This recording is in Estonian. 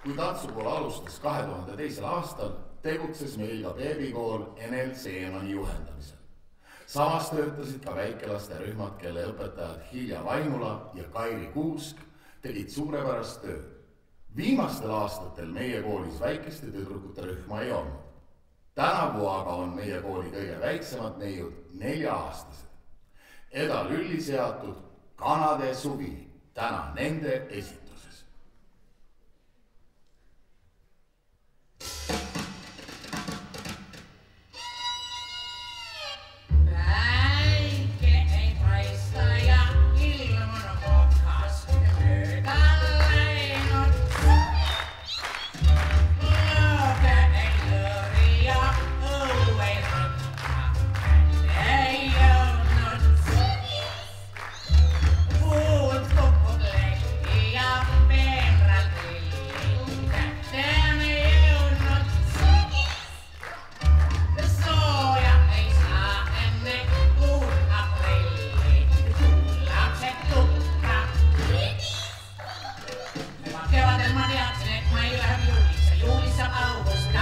Kui Tatsukool alustas 2002. aastal, tegutses meil ka beebikool Enel Seemani juhendamisel. Samas töötasid ka väikelaste rühmad, kelle õpetajad Hilja Vainula ja Kairi Kuusk tegid suurepärast tööd. Viimastel aastatel meie koolis väikeste tüdrukute rühma ei olnud. Tänavu aga on meie kooli kõige väiksemad neiud 4-aastased. Eda Lülli seatud Kanade suvi täna nende esituses. Kevadel mä teatsen, et mä ei lähde juhlissa. Juhlissa aukosta.